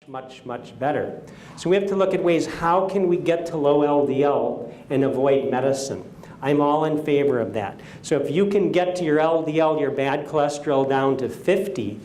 much better. So we have to look at ways, how can we get to low LDL and avoid medicine? I'm all in favor of that. So if you can get to your LDL, your bad cholesterol, down to 50,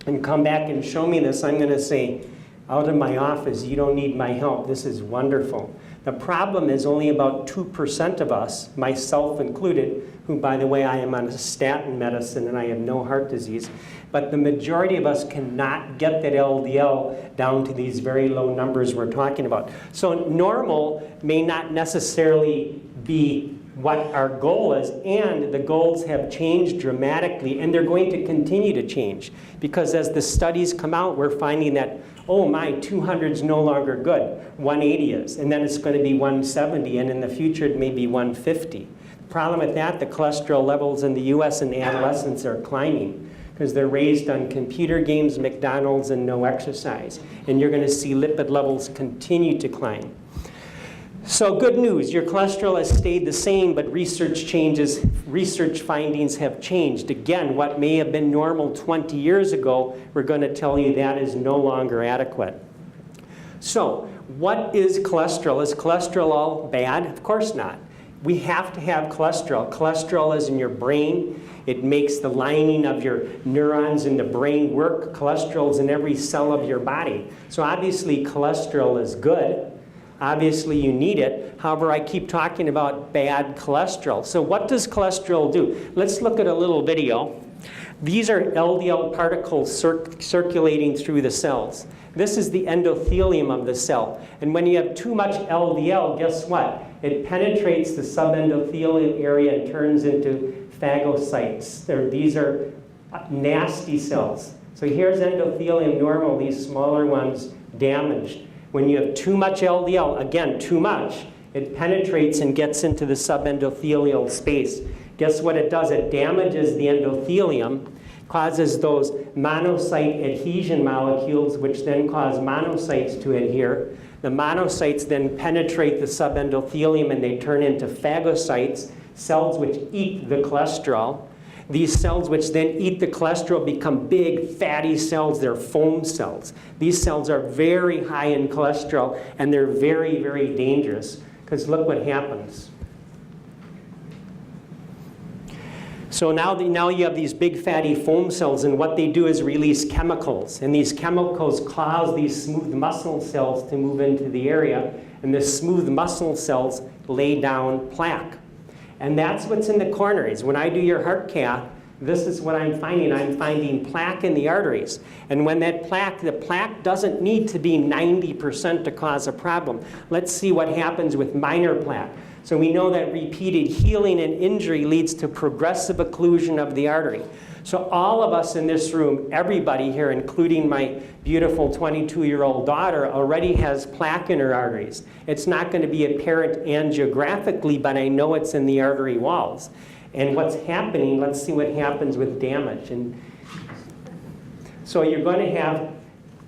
and come back and show me this, I'm going to say, out of my office, you don't need my help. This is wonderful. The problem is only about 2% of us, myself included, who, by the way, I am on a statin medicine and I have no heart disease, but the majority of us cannot get that LDL down to these very low numbers we're talking about. So normal may not necessarily be what our goal is, and the goals have changed dramatically, and they're going to continue to change, because as the studies come out, we're finding that, oh my, 200 is no longer good, 180 is, and then it's going to be 170, and in the future it may be 150. The problem with that, the cholesterol levels in the US in adolescents are climbing, because they're raised on computer games, McDonald's, and no exercise, and you're going to see lipid levels continue to climb. So good news, your cholesterol has stayed the same, but research findings have changed. Again, what may have been normal 20 years ago, we're going to tell you that is no longer adequate. So what is cholesterol? Is cholesterol all bad? Of course not. We have to have cholesterol. Cholesterol is in your brain. It makes the lining of your neurons in the brain work. Cholesterol is in every cell of your body. So obviously cholesterol is good. Obviously, you need it. However, I keep talking about bad cholesterol. So what does cholesterol do? Let's look at a little video. These are LDL particles circulating through the cells. This is the endothelium of the cell. And when you have too much LDL, guess what? It penetrates the subendothelial area and turns into phagocytes. These are nasty cells. So here's endothelium normal, these smaller ones damaged. When you have too much LDL, again, too much, it penetrates and gets into the subendothelial space. Guess what it does? It damages the endothelium, causes those monocyte adhesion molecules, which then cause monocytes to adhere. The monocytes then penetrate the subendothelium and they turn into phagocytes, cells which eat the cholesterol. These cells which then eat the cholesterol become big, fatty cells. They're foam cells. These cells are very high in cholesterol, and they're very, very dangerous, because look what happens. So now you have these big, fatty foam cells, and what they do is release chemicals. And these chemicals cause these smooth muscle cells to move into the area, and the smooth muscle cells lay down plaque. And that's what's in the coronaries. When I do your heart cath, this is what I'm finding. I'm finding plaque in the arteries. And when that plaque, the plaque doesn't need to be 90% to cause a problem. Let's see what happens with minor plaque. So we know that repeated healing and injury leads to progressive occlusion of the artery. So all of us in this room, everybody here, including my beautiful 22-year-old daughter, already has plaque in her arteries. It's not going to be apparent angiographically, but I know it's in the artery walls. And what's happening, let's see what happens with damage. And so you're going to have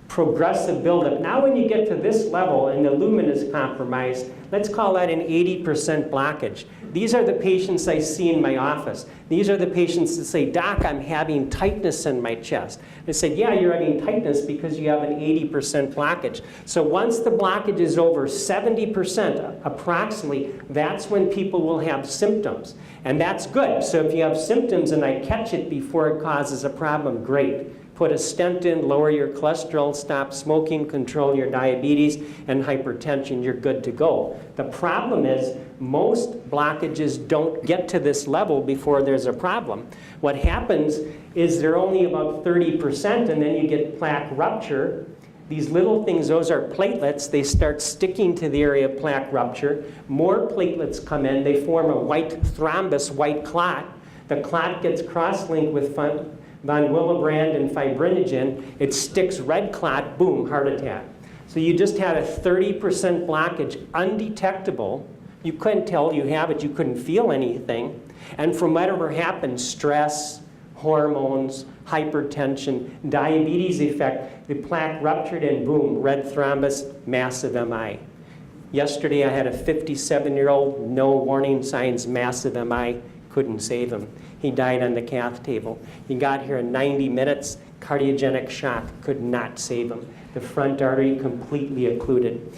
progressive buildup. Now when you get to this level and the lumen is compromised, let's call that an 80% blockage. These are the patients I see in my office. These are the patients that say, Doc, I'm having tightness in my chest. I said, yeah, you're having tightness because you have an 80% blockage. So once the blockage is over 70% approximately, that's when people will have symptoms. And that's good. So if you have symptoms and I catch it before it causes a problem, great. Put a stent in, lower your cholesterol, stop smoking, control your diabetes and hypertension, you're good to go. The problem is most blockages don't get to this level before there's a problem. What happens is they're only about 30%, and then you get plaque rupture. These little things, those are platelets. They start sticking to the area of plaque rupture. More platelets come in. They form a white thrombus, white clot. The clot gets cross-linked with von Willebrand and fibrinogen. It sticks, red clot, boom, heart attack. So you just had a 30% blockage, undetectable. You couldn't tell you have it, you couldn't feel anything. And from whatever happened, stress, hormones, hypertension, diabetes effect, the plaque ruptured and boom, red thrombus, massive MI. Yesterday I had a 57-year-old, no warning signs, massive MI, couldn't save him. He died on the cath table. He got here in 90 minutes, Cardiogenic shock could not save them. The front artery completely occluded.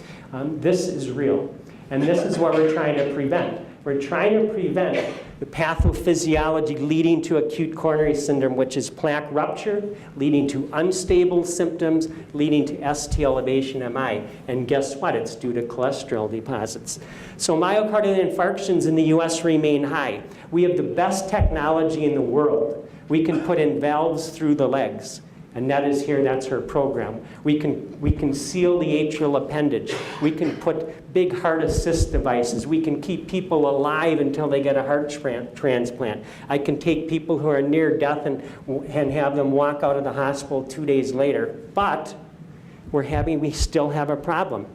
This is real, and this is what we're trying to prevent. We're trying to prevent the pathophysiology leading to acute coronary syndrome, which is plaque rupture, leading to unstable symptoms, leading to ST elevation MI. And guess what? It's due to cholesterol deposits. So myocardial infarctions in the US remain high. We have the best technology in the world. We can put in valves through the legs. Annette is here, that's her program. We can seal the atrial appendage. We can put big heart assist devices. We can keep people alive until they get a heart transplant. I can take people who are near death and have them walk out of the hospital 2 days later. But we still have a problem.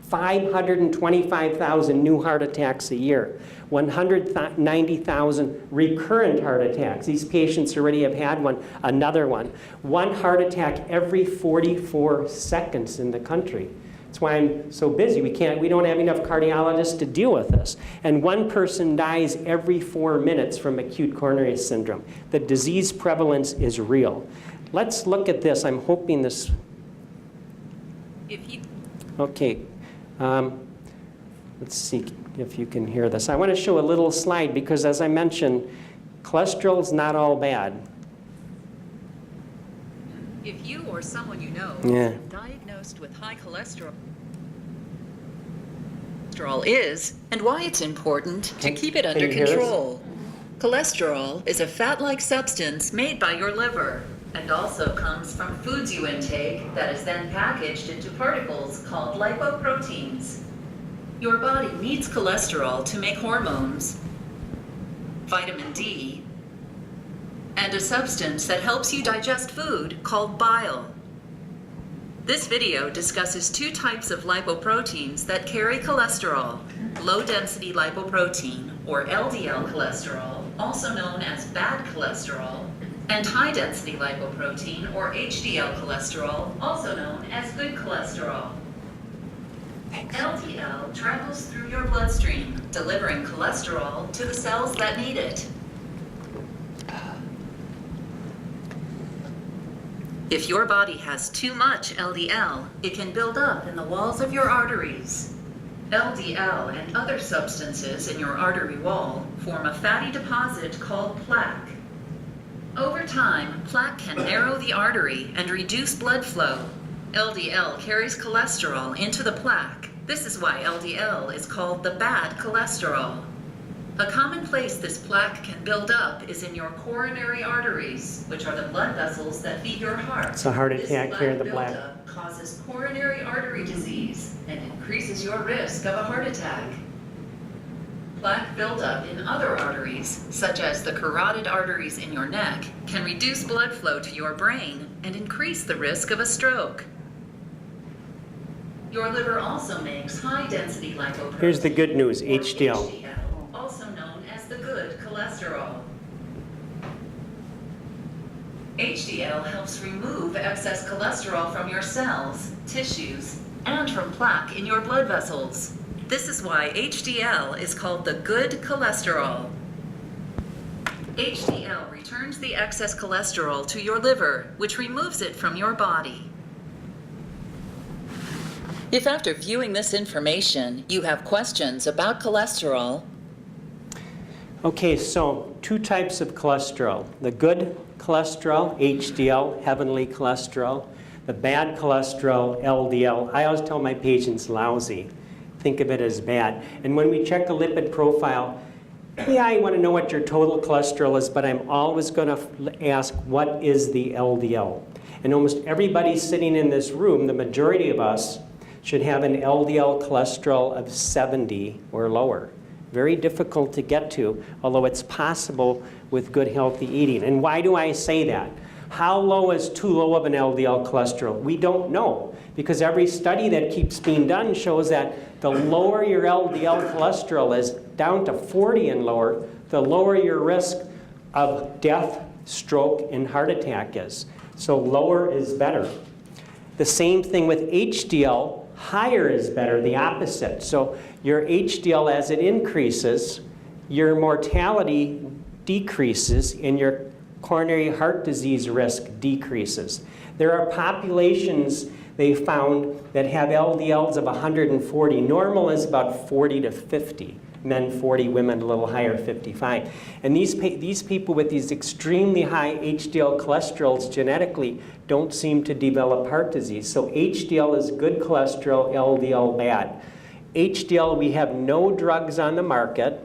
525,000 new heart attacks a year. 190,000 recurrent heart attacks. These patients already have had another one. One heart attack every 44 seconds in the country. That's why I'm so busy. We don't have enough cardiologists to deal with this. And one person dies every 4 minutes from acute coronary syndrome. The disease prevalence is real. Let's look at this. I'm hoping this. Okay. Let's see if you can hear this. I want to show a little slide because, as I mentioned, cholesterol is not all bad. If you or someone you know is diagnosed with high cholesterol is, and why it's important to keep it under control. Cholesterol is a fat-like substance made by your liver and also comes from foods you intake that is then packaged into particles called lipoproteins. Your body needs cholesterol to make hormones, vitamin D, and a substance that helps you digest food called bile. This video discusses two types of lipoproteins that carry cholesterol: low-density lipoprotein, or LDL cholesterol, also known as bad cholesterol, and high-density lipoprotein, or HDL cholesterol, also known as good cholesterol. LDL travels through your bloodstream, delivering cholesterol to the cells that need it. If your body has too much LDL, it can build up in the walls of your arteries. LDL and other substances in your artery wall form a fatty deposit called plaque. Over time, plaque can narrow the artery and reduce blood flow. LDL carries cholesterol into the plaque. This is why LDL is called the bad cholesterol. A common place this plaque can build up is in your coronary arteries, which are the blood vessels that feed your heart. It's a heart attack here, the black. This buildup causes coronary artery disease and increases your risk of a heart attack. Plaque buildup in other arteries, such as the carotid arteries in your neck, can reduce blood flow to your brain and increase the risk of a stroke. Your liver also makes high-density lipoprotein. Here's the good news, HDL. Also known as the good cholesterol. HDL helps remove excess cholesterol from your cells, tissues, and from plaque in your blood vessels. This is why HDL is called the good cholesterol. HDL returns the excess cholesterol to your liver, which removes it from your body. If after viewing this information, you have questions about cholesterol. Okay, so two types of cholesterol. The good cholesterol, HDL, heavenly cholesterol. The bad cholesterol, LDL. I always tell my patients lousy. Think of it as bad. And when we check a lipid profile, yeah, I want to know what your total cholesterol is, but I'm always going to ask, what is the LDL? And almost everybody sitting in this room, the majority of us, should have an LDL cholesterol of 70 or lower. Very difficult to get to, although it's possible with good healthy eating. And why do I say that? How low is too low of an LDL cholesterol? We don't know, because every study that keeps being done shows that the lower your LDL cholesterol is, down to 40 and lower, the lower your risk of death, stroke, and heart attack is. So lower is better. The same thing with HDL. Higher is better, the opposite. So your HDL, as it increases, your mortality decreases and your coronary heart disease risk decreases. There are populations they found that have LDLs of 140. Normal is about 40 to 50. Men 40, women a little higher, 55. And these people with these extremely high HDL cholesterols genetically don't seem to develop heart disease. So HDL is good cholesterol, LDL bad. HDL, we have no drugs on the market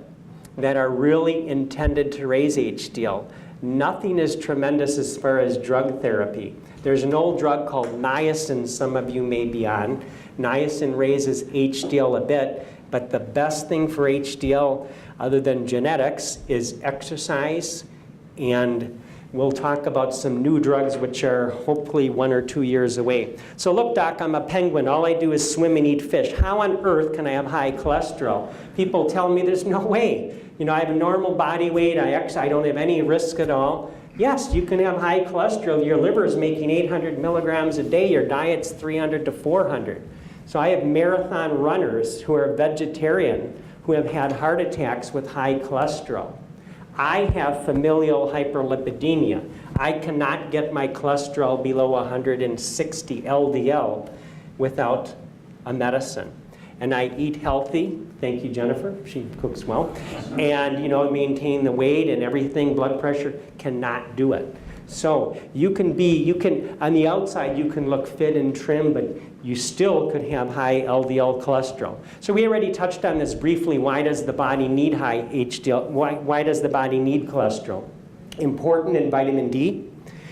that are really intended to raise HDL. Nothing is tremendous as far as drug therapy. There's an old drug called niacin some of you may be on. Niacin raises HDL a bit, but the best thing for HDL other than genetics is exercise, and we'll talk about some new drugs which are hopefully 1 or 2 years away. So look, Doc, I'm a penguin. All I do is swim and eat fish. How on earth can I have high cholesterol? People tell me there's no way. You know, I have a normal body weight. I don't have any risk at all. Yes, you can have high cholesterol. Your liver is making 800 milligrams a day. Your diet's 300 to 400. So I have marathon runners who are vegetarian who have had heart attacks with high cholesterol. I have familial hyperlipidemia. I cannot get my cholesterol below 160 LDL without a medicine. And I eat healthy. Thank you, Jennifer. She cooks well. And, you know, maintain the weight and everything. Blood pressure cannot do it. So you can, on the outside, you can look fit and trim, but you still could have high LDL cholesterol. So we already touched on this briefly. Why does the body need high HDL? Why does the body need cholesterol? Important in vitamin D.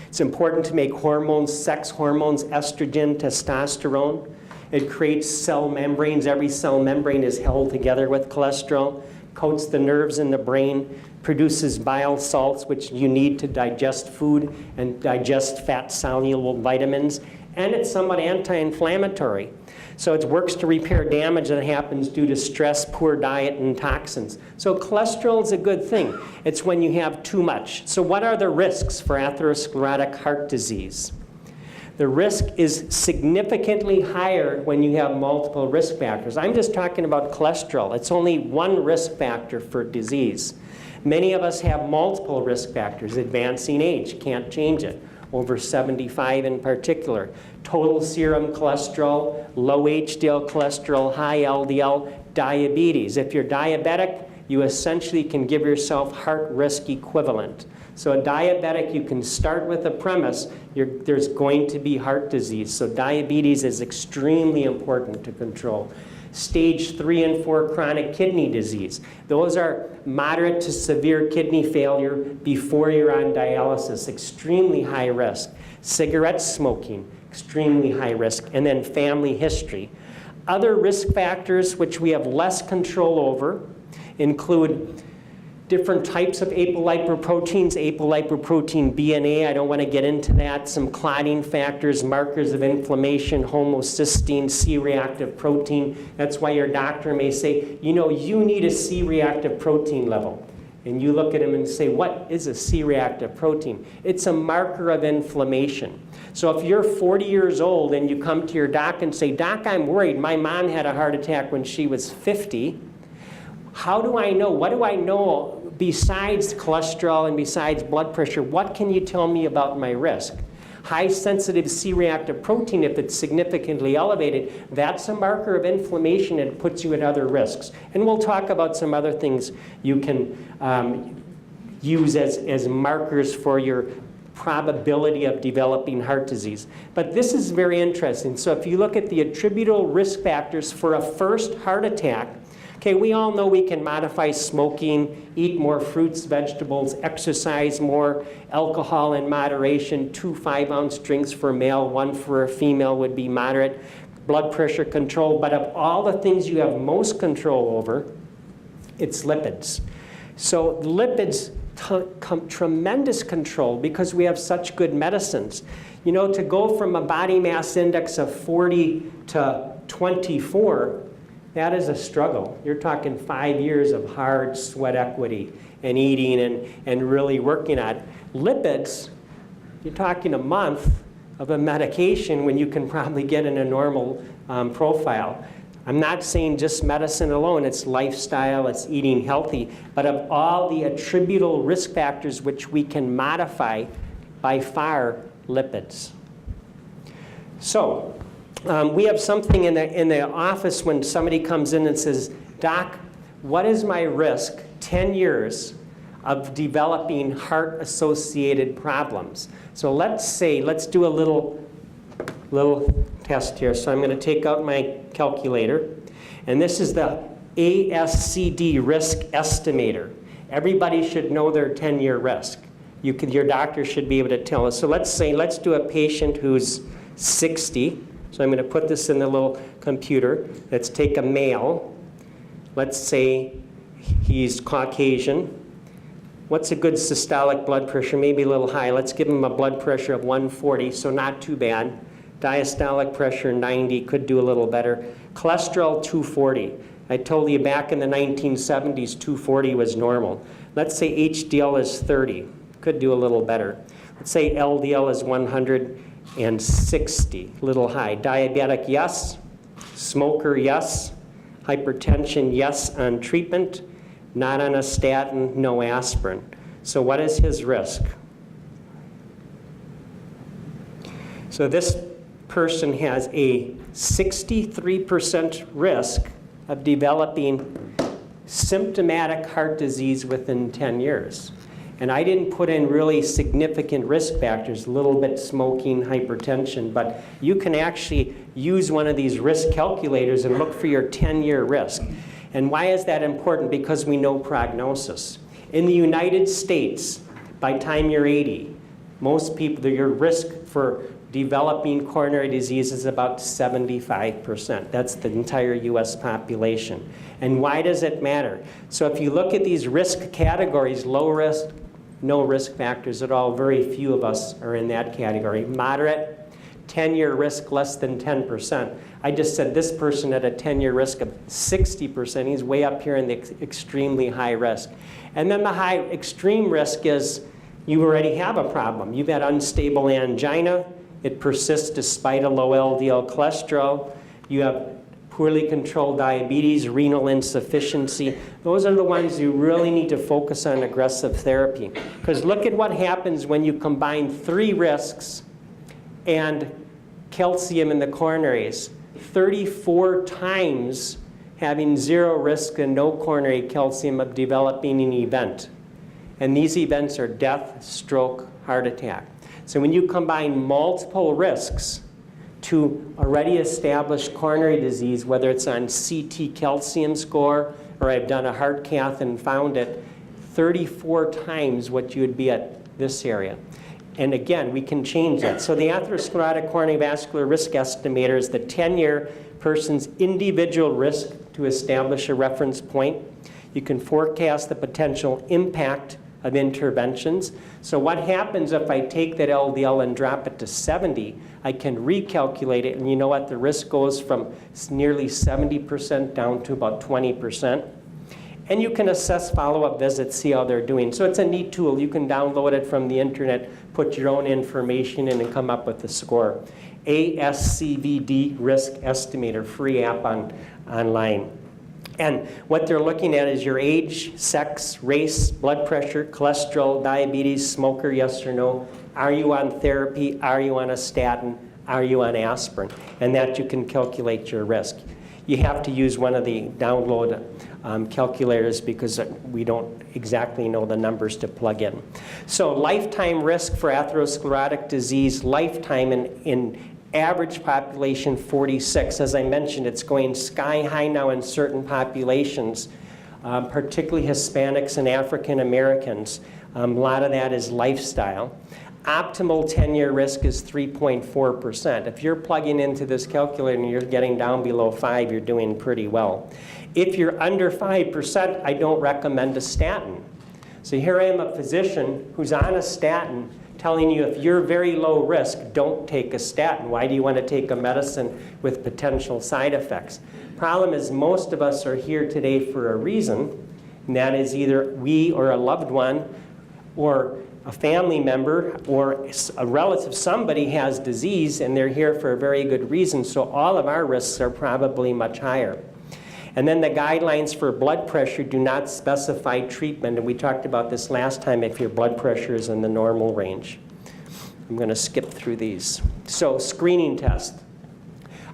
It's important to make hormones, sex hormones, estrogen, testosterone. It creates cell membranes. Every cell membrane is held together with cholesterol. Coats the nerves in the brain, produces bile salts, which you need to digest food and digest fat-soluble vitamins, and it's somewhat anti-inflammatory. So it works to repair damage that happens due to stress, poor diet, and toxins. So cholesterol is a good thing. It's when you have too much. So what are the risks for atherosclerotic heart disease? The risk is significantly higher when you have multiple risk factors. I'm just talking about cholesterol. It's only one risk factor for disease. Many of us have multiple risk factors. Advancing age, can't change it. Over 75 in particular. Total serum cholesterol, low HDL cholesterol, high LDL, diabetes. If you're diabetic, you essentially can give yourself heart risk equivalent. So a diabetic, you can start with the premise, there's going to be heart disease. So diabetes is extremely important to control. Stage 3 and 4 chronic kidney disease. Those are moderate to severe kidney failure before you're on dialysis, extremely high risk. Cigarette smoking, extremely high risk. And then family history. Other risk factors which we have less control over include different types of apolipoproteins, apolipoprotein B and A, I don't want to get into that, some clotting factors, markers of inflammation, homocysteine, C-reactive protein. That's why your doctor may say, you know, you need a C-reactive protein level. And you look at him and say, what is a C-reactive protein? It's a marker of inflammation. So if you're 40 years old and you come to your doc and say, Doc, I'm worried, my mom had a heart attack when she was 50, how do I know? What do I know besides cholesterol and besides blood pressure? What can you tell me about my risk? High sensitive C-reactive protein, if it's significantly elevated, that's a marker of inflammation and puts you at other risks. And we'll talk about some other things you can use as markers for your probability of developing heart disease. But this is very interesting. So if you look at the attributable risk factors for a first heart attack, okay, we all know we can modify smoking, eat more fruits, vegetables, exercise more, alcohol in moderation, 2 5-ounce drinks for a male, 1 for a female would be moderate, blood pressure control. But of all the things you have most control over, it's lipids. So lipids tremendous control because we have such good medicines. You know, to go from a body mass index of 40 to 24, that is a struggle. You're talking 5 years of hard sweat equity and eating and really working on it. Lipids, you're talking a month of a medication when you can probably get in a normal profile. I'm not saying just medicine alone, it's lifestyle, it's eating healthy, but of all the attributable risk factors which we can modify, by far, lipids. So, we have something in the office when somebody comes in and says, Doc, what is my risk 10 years of developing heart-associated problems? So let's do a little test here. So I'm going to take out my calculator, and this is the FACC risk estimator. Everybody should know their 10-year risk. Your doctor should be able to tell us. So let's do a patient who's 60. So I'm going to put this in the little computer. Let's take a male. Let's say he's Caucasian. What's a good systolic blood pressure? Maybe a little high. Let's give him a blood pressure of 140, so not too bad. Diastolic pressure 90, could do a little better. Cholesterol 240. I told you back in the 1970s, 240 was normal. Let's say HDL is 30, could do a little better. Let's say LDL is 160, a little high. Diabetic, yes. Smoker, yes. Hypertension, yes on treatment. Not on a statin, no aspirin. So what is his risk? So this person has a 63% risk of developing symptomatic heart disease within 10 years. And I didn't put in really significant risk factors, a little bit smoking, hypertension, but you can actually use one of these risk calculators and look for your 10-year risk. And why is that important? Because we know prognosis. In the United States, by the time you're 80, most people, your risk for developing coronary disease is about 75%. That's the entire US population. And why does it matter? So if you look at these risk categories, low risk, no risk factors at all, very few of us are in that category. Moderate, 10-year risk less than 10%. I just said this person had a 10-year risk of 60%. He's way up here in the extremely high risk. And then the high extreme risk is you already have a problem. You've had unstable angina. It persists despite a low LDL cholesterol. You have poorly controlled diabetes, renal insufficiency. Those are the ones you really need to focus on aggressive therapy. Because look at what happens when you combine 3 risks and calcium in the coronaries. 34 times having 0 risk and no coronary calcium of developing an event. And these events are death, stroke, heart attack. So when you combine multiple risks to already established coronary disease, whether it's on CT calcium score or I've done a heart cath and found it, 34 times what you would be at this area. And again, we can change that. So the atherosclerotic coronary vascular risk estimator is the 10-year person's individual risk to establish a reference point. You can forecast the potential impact of interventions. So what happens if I take that LDL and drop it to 70? I can recalculate it, and you know what? The risk goes from nearly 70% down to about 20%. And you can assess follow-up visits, see how they're doing. So it's a neat tool. You can download it from the internet, put your own information in, and come up with the score. ASCVD Risk Estimator, free app online. And what they're looking at is your age, sex, race, blood pressure, cholesterol, diabetes, smoker, yes or no. Are you on therapy? Are you on a statin? Are you on aspirin? And that you can calculate your risk. You have to use one of the download calculators because we don't exactly know the numbers to plug in. So lifetime risk for atherosclerotic disease, lifetime in average population 46. As I mentioned, it's going sky high now in certain populations, particularly Hispanics and African Americans. A lot of that is lifestyle. Optimal 10-year risk is 3.4%. If you're plugging into this calculator and you're getting down below 5, you're doing pretty well. If you're under 5%, I don't recommend a statin. So here I am, a physician who's on a statin, telling you if you're very low risk, don't take a statin. Why do you want to take a medicine with potential side effects? Problem is most of us are here today for a reason, and that is either we or a loved one or a family member or a relative, somebody has disease and they're here for a very good reason, so all of our risks are probably much higher. And then the guidelines for blood pressure do not specify treatment, and we talked about this last time if your blood pressure is in the normal range. I'm going to skip through these. So, screening test.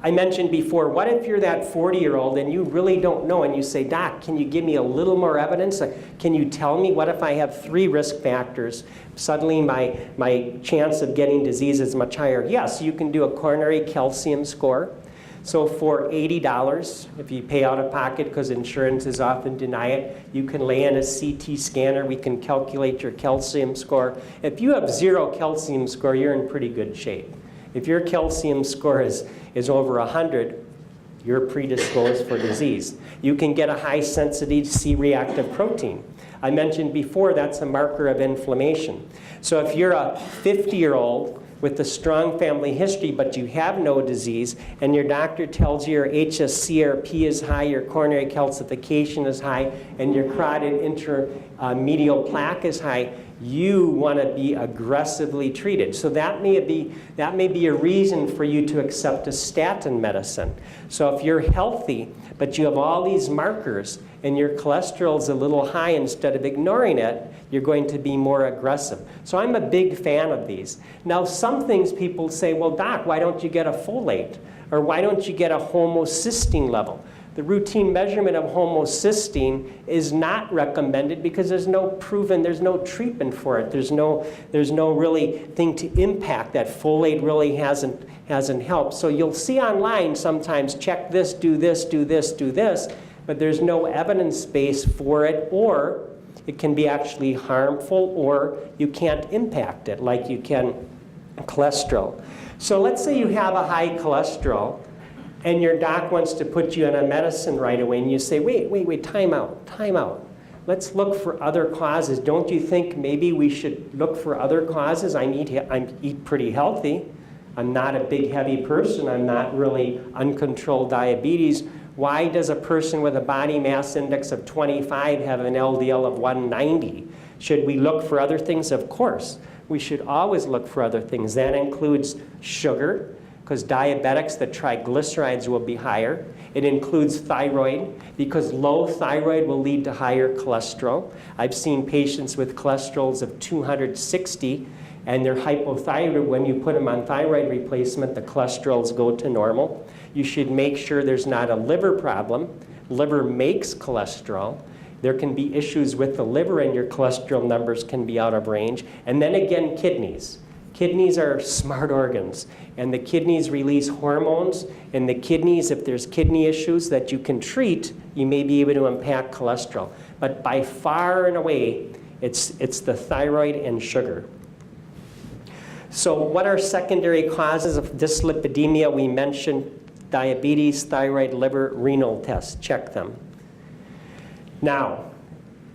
I mentioned before, what if you're that 40-year-old and you really don't know and you say, Doc, can you give me a little more evidence? Can you tell me what if I have 3 risk factors? Suddenly my chance of getting disease is much higher. Yes, you can do a coronary calcium score. So for $80, if you pay out of pocket because insurances often deny it, you can lay in a CT scanner. We can calculate your calcium score. If you have 0 calcium score, you're in pretty good shape. If your calcium score is over 100, you're predisposed for disease. You can get a high sensitivity C-reactive protein. I mentioned before that's a marker of inflammation. So if you're a 50-year-old with a strong family history but you have no disease and your doctor tells you your hsCRP is high, your coronary calcification is high, and your carotid intermedial plaque is high, you want to be aggressively treated. So that may be a reason for you to accept a statin medicine. So if you're healthy, but you have all these markers and your cholesterol is a little high, instead of ignoring it, you're going to be more aggressive. So I'm a big fan of these. Now some things people say, well, Doc, why don't you get a folate? Or why don't you get a homocysteine level? The routine measurement of homocysteine is not recommended because there's no treatment for it. There's no really thing to impact that. Folate really hasn't helped. So you'll see online sometimes, check this, do this, do this, do this, but there's no evidence base for it, or it can be actually harmful, or you can't impact it like you can cholesterol. So let's say you have a high cholesterol, and your doc wants to put you on a medicine right away, and you say, wait, time out. Let's look for other causes. Don't you think maybe we should look for other causes? I eat pretty healthy. I'm not a big, heavy person. I'm not really uncontrolled diabetes. Why does a person with a body mass index of 25 have an LDL of 190? Should we look for other things? Of course. We should always look for other things. That includes sugar, because diabetics, the triglycerides will be higher. It includes thyroid, because low thyroid will lead to higher cholesterol. I've seen patients with cholesterols of 260, and they're hypothyroid. When you put them on thyroid replacement, the cholesterols go to normal. You should make sure there's not a liver problem. Liver makes cholesterol. There can be issues with the liver, and your cholesterol numbers can be out of range. And then again, kidneys. Kidneys are smart organs, and the kidneys release hormones, and the kidneys, if there's kidney issues that you can treat, you may be able to impact cholesterol. But by far and away, it's the thyroid and sugar. So what are secondary causes of dyslipidemia? We mentioned diabetes, thyroid, liver, renal tests. Check them. Now,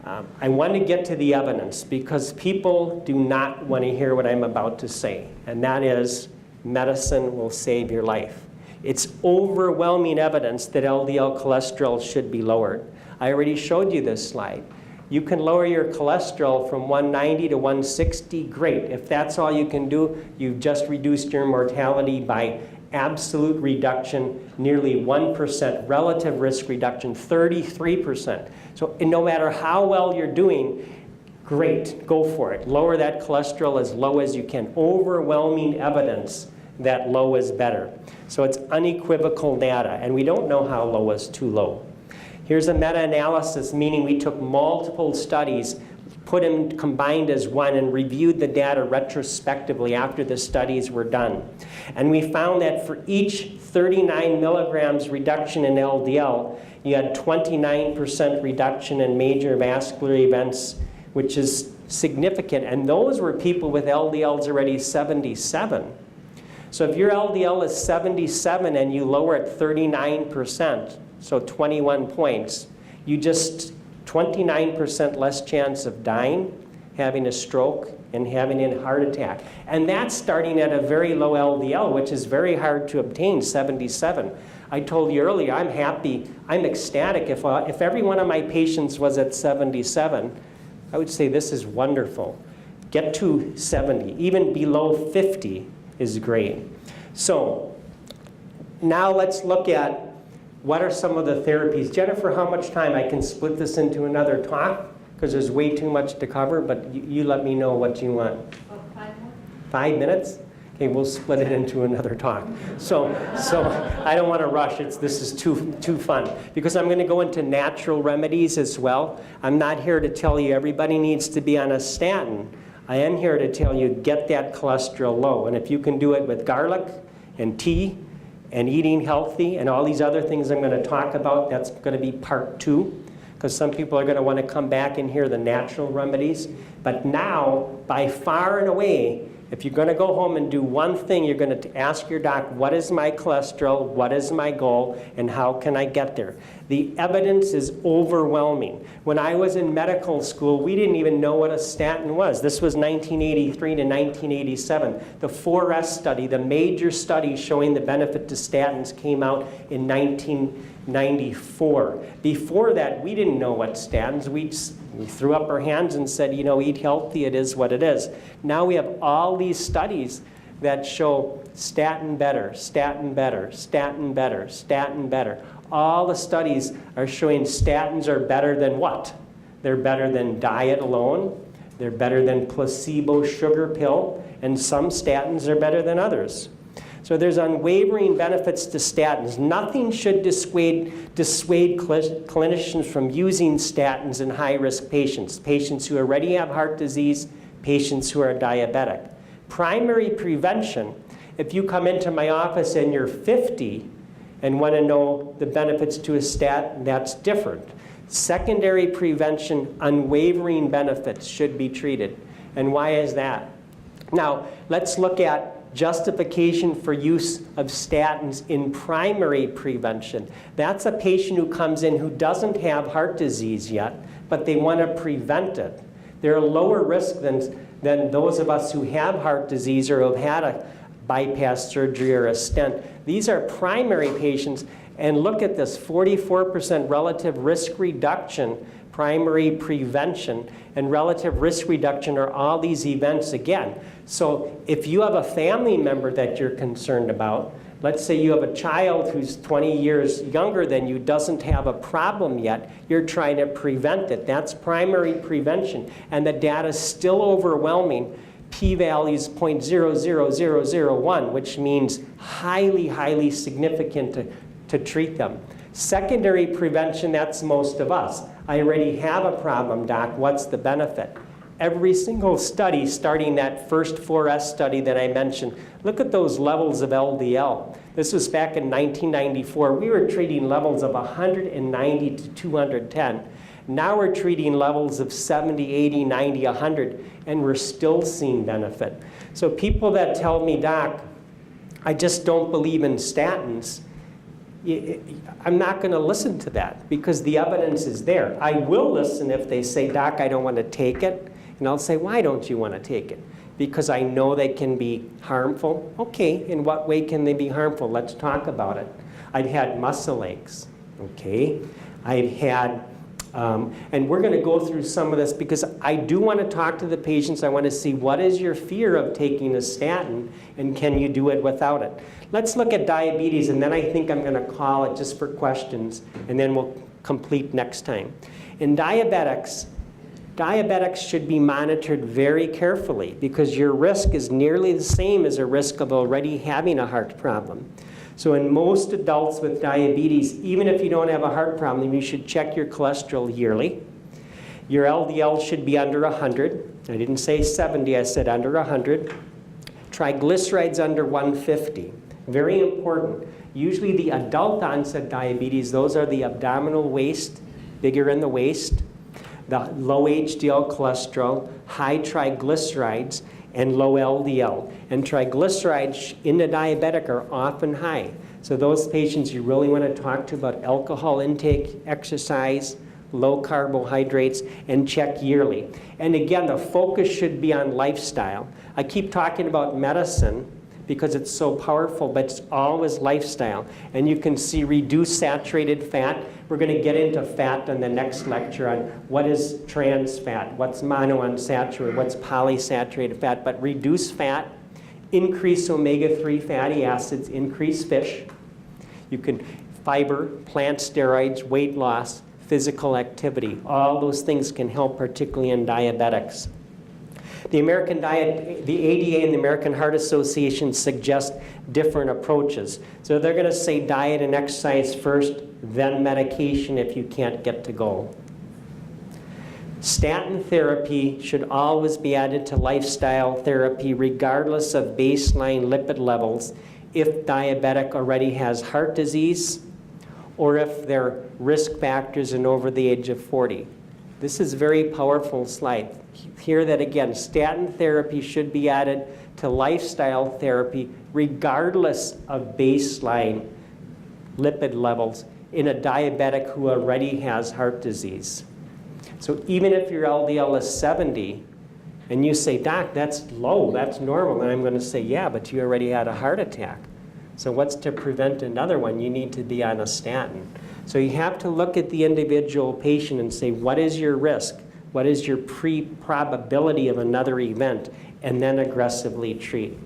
I want to get to the evidence because people do not want to hear what I'm about to say, and that is medicine will save your life. It's overwhelming evidence that LDL cholesterol should be lowered. I already showed you this slide. You can lower your cholesterol from 190 to 160, great. If that's all you can do, you've just reduced your mortality by absolute reduction, nearly 1%, relative risk reduction, 33%. So no matter how well you're doing, great, go for it. Lower that cholesterol as low as you can. Overwhelming evidence that low is better. So it's unequivocal data, and we don't know how low is too low. Here's a meta-analysis, meaning we took multiple studies, put them combined as one, and reviewed the data retrospectively after the studies were done. And we found that for each 39 milligrams reduction in LDL, you had 29% reduction in major vascular events, which is significant. And those were people with LDLs already 77. So if your LDL is 77 and you lower it 39%, so 21 points, you just 29% less chance of dying, having a stroke, and having a heart attack. And that's starting at a very low LDL, which is very hard to obtain, 77. I told you earlier, I'm happy, I'm ecstatic. If every one of my patients was at 77, I would say this is wonderful. Get to 70, even below 50 is great. So now let's look at what are some of the therapies? Jennifer, how much time? I can split this into another talk because there's way too much to cover, but you let me know what you want. 5 more. 5 minutes? Okay, we'll split it into another talk. So I don't want to rush. This is too fun because I'm going to go into natural remedies as well. I'm not here to tell you everybody needs to be on a statin. I am here to tell you get that cholesterol low, and if you can do it with garlic and tea and eating healthy and all these other things I'm going to talk about, that's going to be part 2 because some people are going to want to come back and hear the natural remedies. But now, by far and away, if you're going to go home and do one thing, you're going to ask your doc, what is my cholesterol, what is my goal, and how can I get there? The evidence is overwhelming. When I was in medical school, we didn't even know what a statin was. This was 1983 to 1987. The 4S study, the major study showing the benefit to statins, came out in 1994. Before that, we didn't know what statins. We threw up our hands and said, you know, eat healthy, it is what it is. Now we have all these studies that show statin better, statin better, statin better, statin better. All the studies are showing statins are better than what? They're better than diet alone. They're better than placebo sugar pill. And some statins are better than others. So there's unwavering benefits to statins. Nothing should dissuade clinicians from using statins in high-risk patients, patients who already have heart disease, patients who are diabetic. Primary prevention, if you come into my office and you're 50 and want to know the benefits to a statin, that's different. Secondary prevention, unwavering benefits should be treated. And why is that? Now, let's look at justification for use of statins in primary prevention. That's a patient who comes in who doesn't have heart disease yet, but they want to prevent it. They're a lower risk than those of us who have heart disease or who have had a bypass surgery or a stent. These are primary patients, and look at this, 44% relative risk reduction, primary prevention, and relative risk reduction are all these events again. So if you have a family member that you're concerned about, let's say you have a child who's 20 years younger than you, doesn't have a problem yet, you're trying to prevent it. That's primary prevention. And the data is still overwhelming. P-value is 0.00001, which means highly, highly significant to treat them. Secondary prevention, that's most of us. I already have a problem, doc. What's the benefit? Every single study, starting that first 4S study that I mentioned, look at those levels of LDL. This was back in 1994. We were treating levels of 190 to 210. Now we're treating levels of 70, 80, 90, 100, and we're still seeing benefit. So people that tell me, doc, I just don't believe in statins, I'm not going to listen to that because the evidence is there. I will listen if they say, doc, I don't want to take it. And I'll say, why don't you want to take it? Because I know they can be harmful. Okay, in what way can they be harmful? Let's talk about it. I've had muscle aches, okay? I've had, and we're going to go through some of this because I do want to talk to the patients. I want to see what is your fear of taking a statin and can you do it without it? Let's look at diabetes, and then I think I'm going to call it just for questions, and then we'll complete next time. In diabetics should be monitored very carefully because your risk is nearly the same as a risk of already having a heart problem. So in most adults with diabetes, even if you don't have a heart problem, you should check your cholesterol yearly. Your LDL should be under 100. I didn't say 70, I said under 100. Triglycerides under 150. Very important. Usually the adult onset diabetes, those are the abdominal waist, bigger in the waist, the low HDL cholesterol, high triglycerides, and low LDL. And triglycerides in the diabetic are often high. So those patients you really want to talk to about alcohol intake, exercise, low carbohydrates, and check yearly. And again, the focus should be on lifestyle. I keep talking about medicine because it's so powerful, but it's always lifestyle. And you can see reduced saturated fat. We're going to get into fat in the next lecture on what is trans fat, what's monounsaturated, what's polysaturated fat. But reduce fat, increase omega-3 fatty acids, increase fish. You can fiber, plant steroids, weight loss, physical activity. All those things can help, particularly in diabetics. The ADA and the American Heart Association suggest different approaches. So they're going to say diet and exercise first, then medication if you can't get to goal. Statin therapy should always be added to lifestyle therapy regardless of baseline lipid levels if diabetic already has heart disease or if they're risk factors and over the age of 40. This is a very powerful slide. Hear that again. Statin therapy should be added to lifestyle therapy regardless of baseline lipid levels in a diabetic who already has heart disease. So even if your LDL is 70 and you say, Doc, that's low, that's normal, and I'm going to say, yeah, but you already had a heart attack. So what's to prevent another one? You need to be on a statin. So you have to look at the individual patient and say, what is your risk? What is your probability of another event? And then aggressively treat.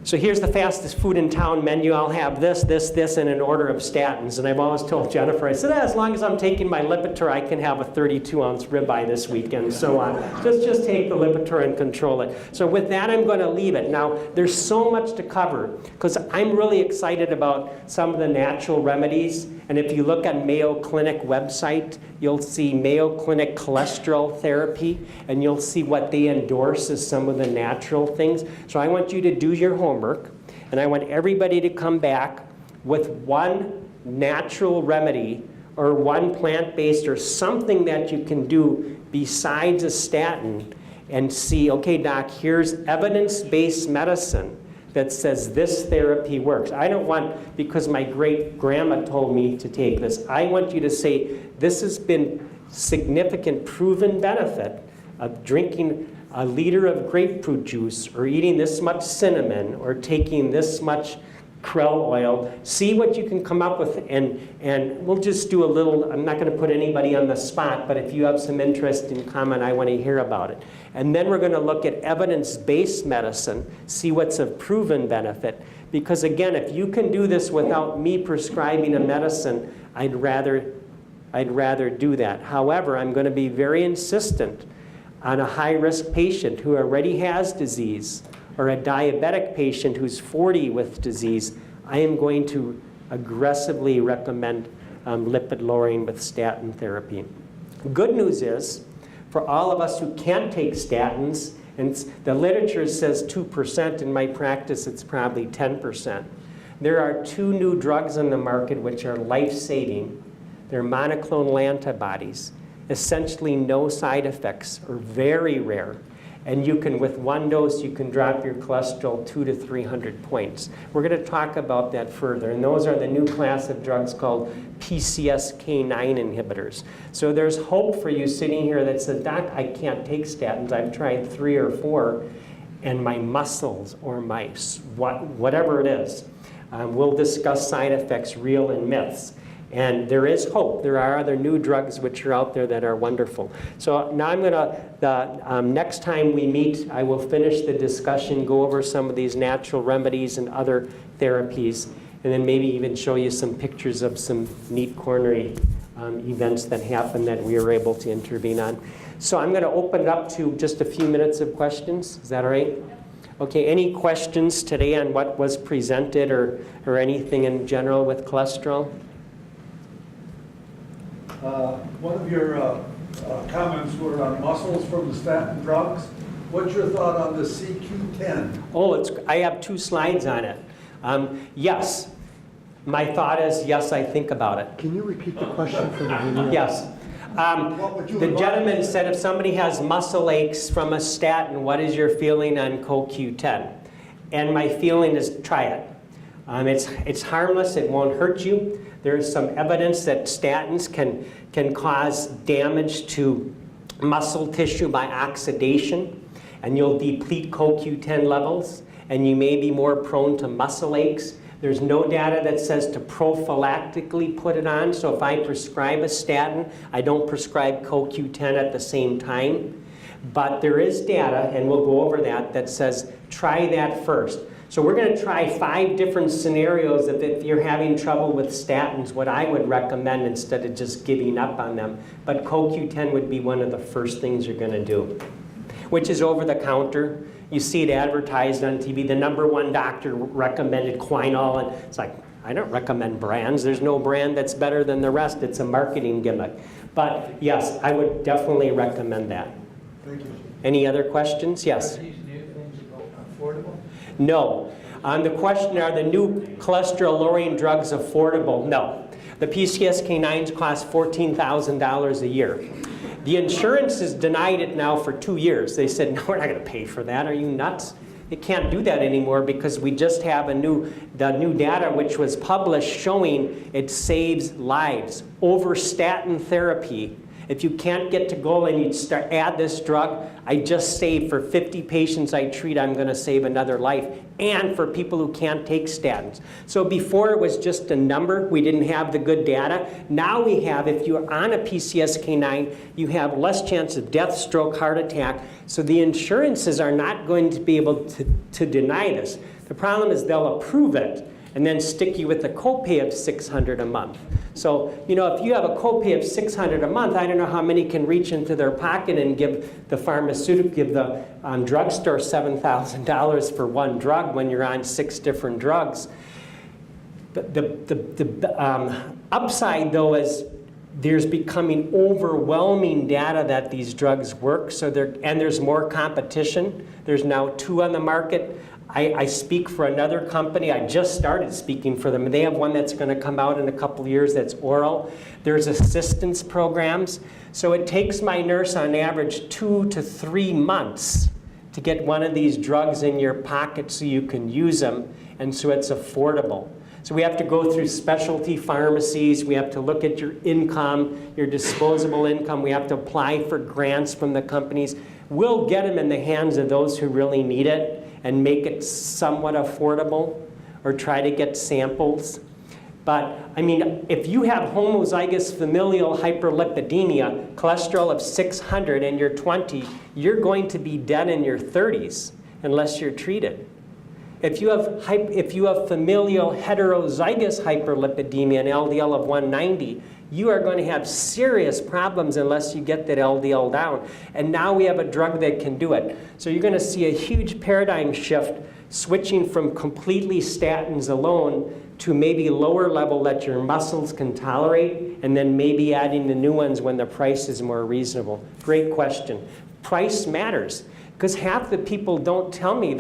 So here's the fastest food in town menu. I'll have this, this, this, and an order of statins. And I've always told Jennifer, I said, as long as I'm taking my Lipitor, I can have a 32-ounce ribeye this weekend. So just take the Lipitor and control it. So with that, I'm going to leave it. Now, there's so much to cover because I'm really excited about some of the natural remedies. And if you look on Mayo Clinic website, you'll see Mayo Clinic cholesterol therapy, and you'll see what they endorse as some of the natural things. So I want you to do your homework, and I want everybody to come back with one natural remedy or one plant-based or something that you can do besides a statin and see, okay, Doc, here's evidence-based medicine that says this therapy works. I don't want, because my great-grandma told me to take this, I want you to say, this has been significant proven benefit of drinking a liter of grapefruit juice or eating this much cinnamon or taking this much krill oil. See what you can come up with, and we'll just do a little, I'm not going to put anybody on the spot, but if you have some interest in comment, I want to hear about it. And then we're going to look at evidence-based medicine, see what's of proven benefit. Because again, if you can do this without me prescribing a medicine, I'd rather do that. However, I'm going to be very insistent on a high-risk patient who already has disease or a diabetic patient who's 40 with disease. I am going to aggressively recommend lipid lowering with statin therapy. Good news is, for all of us who can't take statins, and the literature says 2%, in my practice it's probably 10%. There are 2 new drugs on the market which are life-saving. They're monoclonal antibodies, essentially no side effects or very rare. And you can, with one dose, you can drop your cholesterol 200 to 300 points. We're going to talk about that further. And those are the new class of drugs called PCSK9 inhibitors. So there's hope for you sitting here that says, Doc, I can't take statins. I've tried 3 or 4, and my muscles or my whatever it is. We'll discuss side effects, real and myths. And there is hope. There are other new drugs which are out there that are wonderful. So now I'm going to, next time we meet, I will finish the discussion, go over some of these natural remedies and other therapies, and then maybe even show you some pictures of some neat coronary events that happened that we were able to intervene on. So I'm going to open it up to just a few minutes of questions. Is that all right? Okay, any questions today on what was presented or anything in general with cholesterol? One of your comments were on muscles from the statin drugs. What's your thought on the CQ10? Oh, I have 2 slides on it. Yes. My thought is, yes, I think about it. Can you repeat the question for the video? Yes. The gentleman said if somebody has muscle aches from a statin, what is your feeling on CoQ10? And my feeling is try it. It's harmless, it won't hurt you. There's some evidence that statins can cause damage to muscle tissue by oxidation, and you'll deplete CoQ10 levels, and you may be more prone to muscle aches. There's no data that says to prophylactically put it on, so if I prescribe a statin, I don't prescribe CoQ10 at the same time. But there is data, and we'll go over that, that says try that first. So we're going to try 5 different scenarios of if you're having trouble with statins, what I would recommend instead of just giving up on them. But CoQ10 would be one of the first things you're going to do, which is over the counter. You see it advertised on TV. The #1 doctor recommended Quinol, and it's like, I don't recommend brands. There's no brand that's better than the rest. It's a marketing gimmick. But yes, I would definitely recommend that. Thank you. Any other questions? Yes. Are these new things affordable? No. On the question, are the new cholesterol-lowering drugs affordable? No. The PCSK9s cost $14,000 a year. The insurance has denied it now for 2 years. They said, no, we're not going to pay for that. Are you nuts? It can't do that anymore because we just have the new data which was published showing it saves lives over statin therapy. If you can't get to goal and you add this drug, I just saved for 50 patients I treat, I'm going to save another life. And for people who can't take statins. So before it was just a number, we didn't have the good data. Now we have, if you're on a PCSK9, you have less chance of death, stroke, heart attack. So the insurances are not going to be able to deny this. The problem is they'll approve it and then stick you with a copay of $600 a month. So, you know, if you have a copay of $600 a month, I don't know how many can reach into their pocket and give the drugstore $7,000 for one drug when you're on 6 different drugs. The upside, though, is there's becoming overwhelming data that these drugs work. So and there's more competition. There's now 2 on the market. I speak for another company. I just started speaking for them. They have one that's going to come out in a couple years that's oral. There's assistance programs. So it takes my nurse on average 2 to 3 months to get one of these drugs in your pocket so you can use them, and so it's affordable. So we have to go through specialty pharmacies. We have to look at your income, your disposable income. We have to apply for grants from the companies. We'll get them in the hands of those who really need it and make it somewhat affordable, or try to get samples. But, I mean, if you have homozygous familial hyperlipidemia, cholesterol of 600 and you're 20, you're going to be dead in your 30s unless you're treated. If you have familial heterozygous hyperlipidemia, an LDL of 190, you are going to have serious problems unless you get that LDL down. And now we have a drug that can do it. So you're going to see a huge paradigm shift switching from completely statins alone to maybe lower level that your muscles can tolerate, and then maybe adding the new ones when the price is more reasonable. Great question. Price matters. Because half the people don't tell me,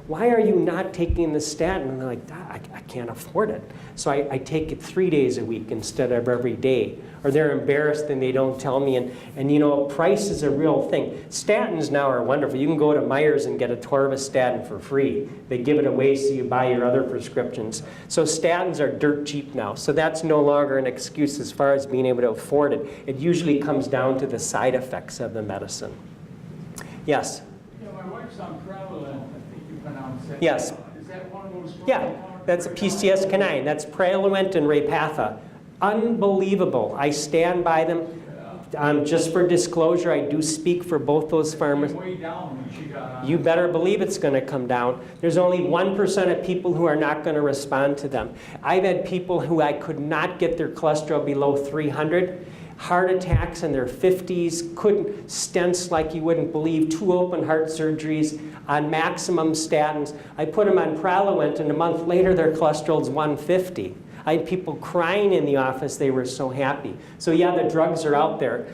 why are you not taking the statin? And they're like, I can't afford it. So I take it 3 days a week instead of every day. Or they're embarrassed and they don't tell me. And you know, price is a real thing. Statins now are wonderful. You can go to Myers and get a Torvastatin for free. They give it away so you buy your other prescriptions. So statins are dirt cheap now. So that's no longer an excuse as far as being able to afford it. It usually comes down to the side effects of the medicine. Yes? My wife's on Prevalent, I think you pronounced it. Yes. Is that one of those? Yeah, that's a PCSK9. That's Praluent and Repatha. Unbelievable. I stand by them. Just for disclosure, I do speak for both those pharmacies. Way down when she got on. You better believe it's going to come down. There's only 1% of people who are not going to respond to them. I've had people who I could not get their cholesterol below 300. Heart attacks in their 50s, couldn't, stents like you wouldn't believe, 2 open heart surgeries on maximum statins. I put them on Praluent, and a month later their cholesterol's 150. I had people crying in the office, they were so happy. So yeah, the drugs are out there.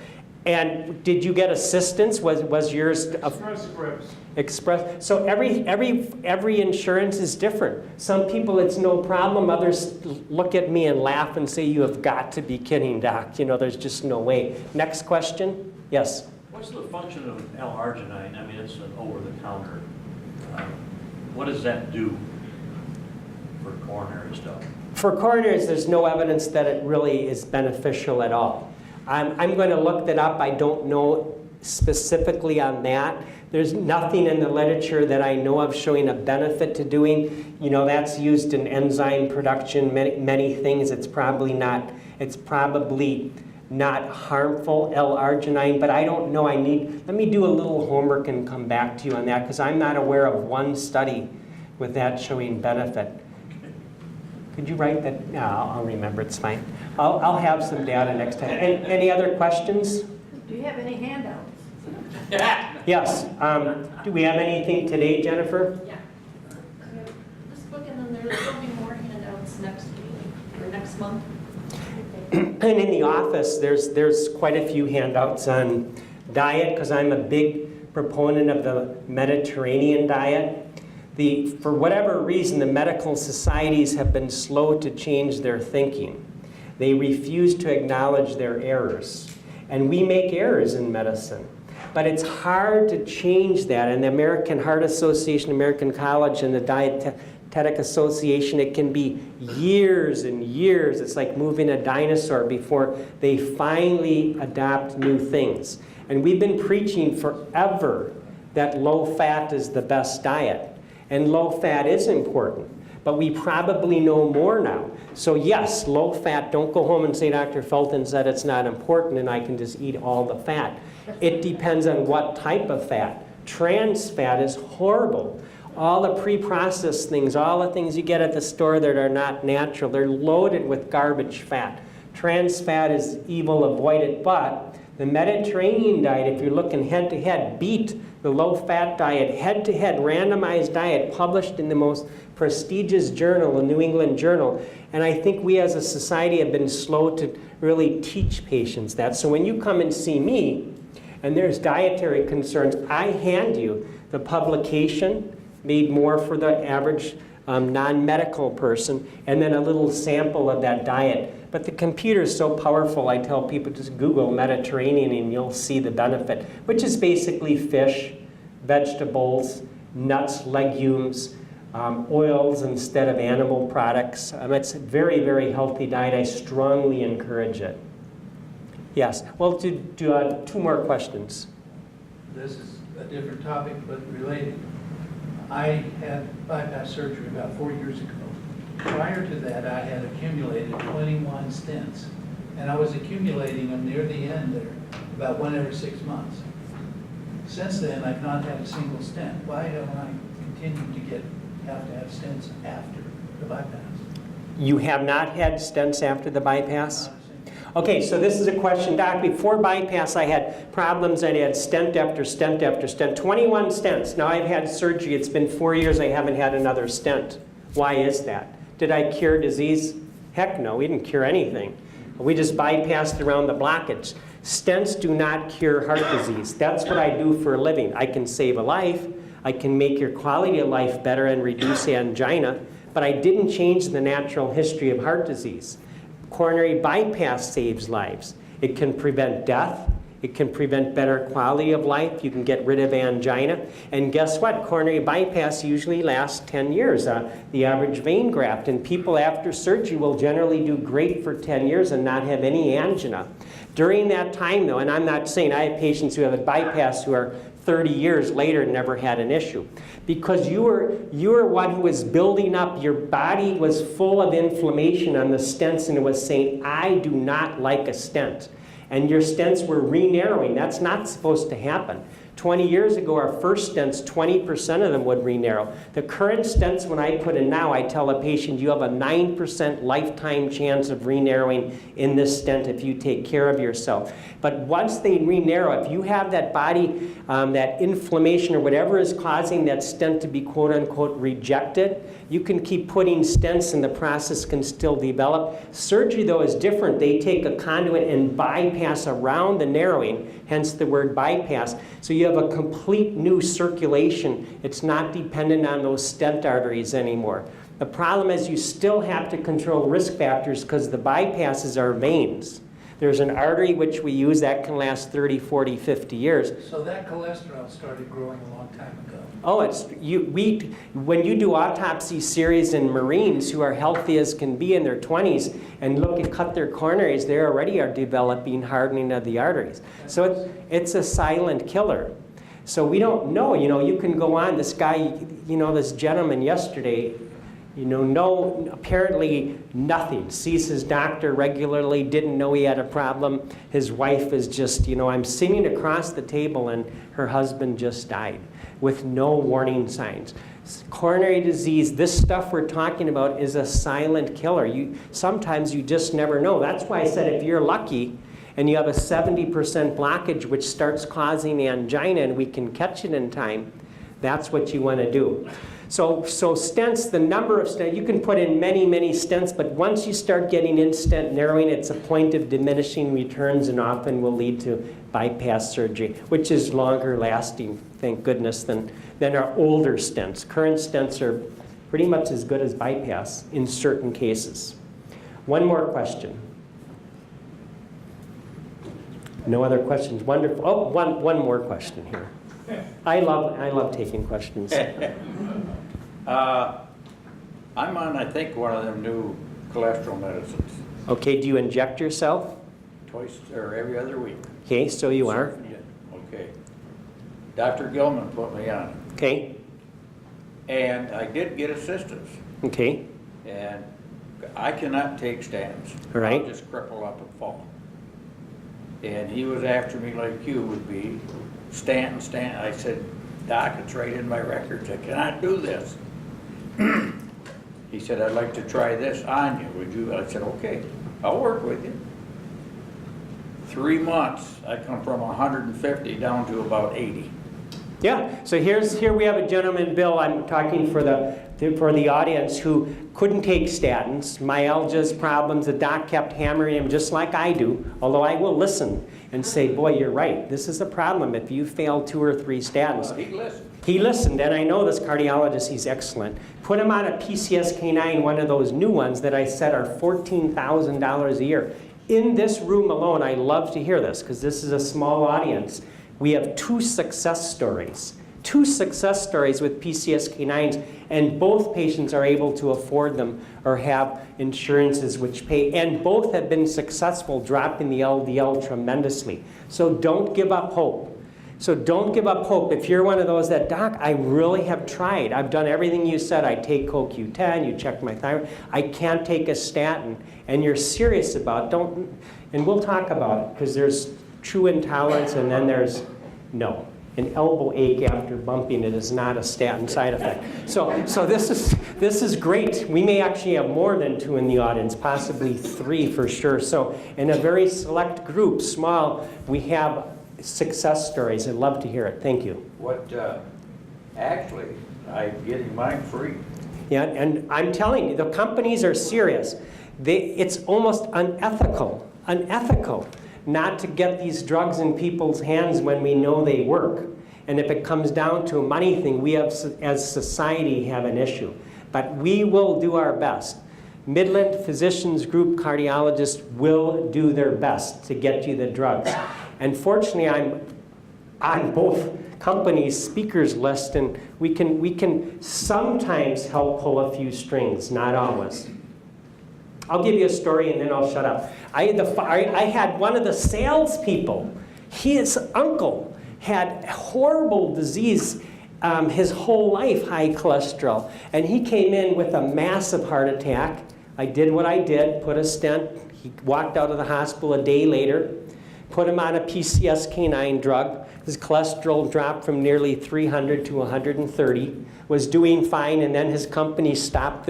And did you get assistance? Was yours? Express Scripts. Express. So every insurance is different. Some people it's no problem. Others look at me and laugh and say, "You have got to be kidding, doc. You know, there's just no way." Next question. Yes. What's the function of L-arginine? I mean, it's an over-the-counter. What does that do for coronary stuff? For coronaries, there's no evidence that it really is beneficial at all. I'm going to look that up. I don't know specifically on that. There's nothing in the literature that I know of showing a benefit to doing. You know, that's used in enzyme production, many things. It's probably not harmful, L-arginine, but I don't know. Let me do a little homework and come back to you on that, because I'm not aware of one study with that showing benefit. Could you write that? No, I'll remember, it's fine. I'll have some data next time. Any other questions? Do you have any handouts? Yes. Do we have anything today, Jennifer? Yeah. Just looking, and there'll be more handouts next week, or next month. And in the office, there's quite a few handouts on diet, because I'm a big proponent of the Mediterranean diet. For whatever reason, the medical societies have been slow to change their thinking. They refuse to acknowledge their errors. And we make errors in medicine. But it's hard to change that. And the American Heart Association, American College, and the Dietetic Association, it can be years and years. It's like moving a dinosaur before they finally adopt new things. And we've been preaching forever that low fat is the best diet. And low fat is important, but we probably know more now. So yes, low fat, don't go home and say Dr. Felten said it's not important and I can just eat all the fat. It depends on what type of fat. Trans fat is horrible. All the pre-processed things, all the things you get at the store that are not natural, they're loaded with garbage fat. Trans fat is evil, avoid it, but the Mediterranean diet, if you're looking head-to-head, beat the low-fat diet, head-to-head randomized diet published in the most prestigious journal, the New England Journal. And I think we as a society have been slow to really teach patients that. So when you come and see me, and there's dietary concerns, I hand you the publication made more for the average non-medical person, and then a little sample of that diet. But the computer is so powerful, I tell people just Google Mediterranean and you'll see the benefit, which is basically fish, vegetables, nuts, legumes, oils instead of animal products. It's a very, very healthy diet. I strongly encourage it. Yes, well, do 2 more questions. This is a different topic, but related. I had bypass surgery about 4 years ago. Prior to that, I had accumulated 21 stents, and I was accumulating them near the end there, about 1 every 6 months. Since then, I've not had a single stent. Why don't I continue to have to have stents after the bypass? You have not had stents after the bypass? Not a single. Okay, so this is a question. Doc, before bypass, I had problems. I had stent after stent after stent, 21 stents. Now I've had surgery. It's been 4 years. I haven't had another stent. Why is that? Did I cure disease? Heck no, we didn't cure anything. We just bypassed around the blockage. Stents do not cure heart disease. That's what I do for a living. I can save a life. I can make your quality of life better and reduce angina, but I didn't change the natural history of heart disease. Coronary bypass saves lives. It can prevent death. It can prevent better quality of life. You can get rid of angina. And guess what? Coronary bypass usually lasts 10 years, the average vein graft. And people after surgery will generally do great for 10 years and not have any angina. During that time, though, and I'm not saying I have patients who have a bypass who are 30 years later and never had an issue. Because you were one who was building up, your body was full of inflammation on the stents and it was saying, I do not like a stent. And your stents were re-narrowing. That's not supposed to happen. 20 years ago, our first stents, 20% of them would re-narrow. The current stents, when I put in now, I tell a patient you have a 9% lifetime chance of re-narrowing in this stent if you take care of yourself. But once they re-narrow, if you have that body, that inflammation or whatever is causing that stent to be quote unquote rejected, you can keep putting stents and the process can still develop. Surgery, though, is different. They take a conduit and bypass around the narrowing, hence the word bypass. So you have a complete new circulation. It's not dependent on those stent arteries anymore. The problem is you still have to control risk factors because the bypasses are veins. There's an artery which we use that can last 30, 40, 50 years. So that cholesterol started growing a long time ago. Oh, when you do autopsy series in Marines who are healthy as can be in their 20s and look and cut their coronaries, they already are developing hardening of the arteries. So it's a silent killer. So we don't know, you can go on, this guy, this gentleman yesterday, apparently nothing. Sees his doctor regularly, didn't know he had a problem. His wife is just, I'm sitting across the table and her husband just died with no warning signs. Coronary disease, this stuff we're talking about is a silent killer. Sometimes you just never know. That's why I said if you're lucky and you have a 70% blockage which starts causing angina and we can catch it in time, that's what you want to do. So stents, the number of stents, you can put in many, many stents, but once you start getting in stent narrowing, it's a point of diminishing returns and often will lead to bypass surgery, which is longer lasting, thank goodness, than our older stents. Current stents are pretty much as good as bypass in certain cases. One more question. No other questions? Wonderful. Oh, one more question here. I love taking questions. I'm on, I think, one of them new cholesterol medicines. Okay, do you inject yourself? Twice or every other week. Okay, so you are. Okay. Dr. Gilman put me on it. Okay, And I did get assistance. okay, And I cannot take statins. All right. I'll just cripple up and fall. And he was after me like you would be. Statin. I said, Doc, it's right in my records. I cannot do this. He said, I'd like to try this on you. Would you? I said, okay, I'll work with you. 3 months, I come from 150 down to about 80. yeah. So here we have a gentleman, Bill. I'm talking for the audience who couldn't take statins, myalgias, problems. The doc kept hammering him just like I do. Although I will listen and say, boy, you're right. This is a problem if you fail 2 or 3 statins. He listened. He listened, and I know this cardiologist, he's excellent. Put him on a PCSK9, one of those new ones that I said are $14,000 a year. In this room alone, I love to hear this because this is a small audience. We have 2 success stories. 2 success stories with PCSK9s, and both patients are able to afford them or have insurances which pay, and both have been successful dropping the LDL tremendously. So don't give up hope. So don't give up hope. If you're one of those that, Doc, I really have tried. I've done everything you said. I take CoQ10, you check my thyroid. I can't take a statin. And you're serious about it, and we'll talk about it, because there's true intolerance and then there's no. An elbow ache after bumping it is not a statin side effect. So this is great. We may actually have more than 2 in the audience, possibly 3 for sure. So in a very select group, small, we have success stories. I'd love to hear it. Thank you. Actually, I'm getting mine free. Yeah, and I'm telling you, the companies are serious. It's almost unethical not to get these drugs in people's hands when we know they work. And if it comes down to a money thing, we have, as society, have an issue. But we will do our best. Midland Physicians Group cardiologists will do their best to get you the drugs. And fortunately, I'm on both companies' speakers list, and we can sometimes help pull a few strings, not always. I'll give you a story and then I'll shut up. I had one of the salespeople, his uncle had horrible disease his whole life, high cholesterol, and he came in with a massive heart attack. I did what I did, put a stent. He walked out of the hospital a day later, put him on a PCSK9 drug. His cholesterol dropped from nearly 300 to 130, was doing fine, and then his company stopped,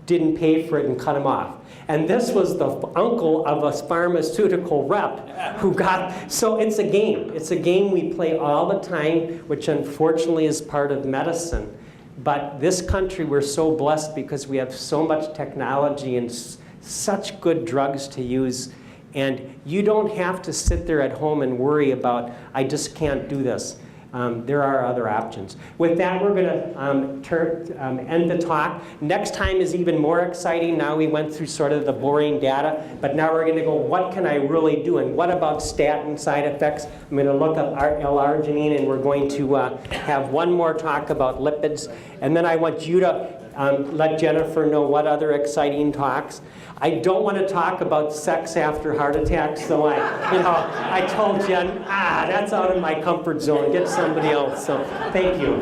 didn't pay for it and cut him off. And this was the uncle of a pharmaceutical rep who got, so it's a game. It's a game we play all the time, which unfortunately is part of medicine. But this country, we're so blessed because we have so much technology and such good drugs to use. And you don't have to sit there at home and worry about, I just can't do this. There are other options. With that, we're going to end the talk. Next time is even more exciting. Now we went through sort of the boring data, but now we're going to go, what can I really do? And what about statin side effects? I'm going to look up L-arginine, and we're going to have one more talk about lipids. And then I want you to let Jennifer know what other exciting talks. I don't want to talk about sex after heart attacks, so I told Jen, that's out of my comfort zone. Get somebody else. So thank you.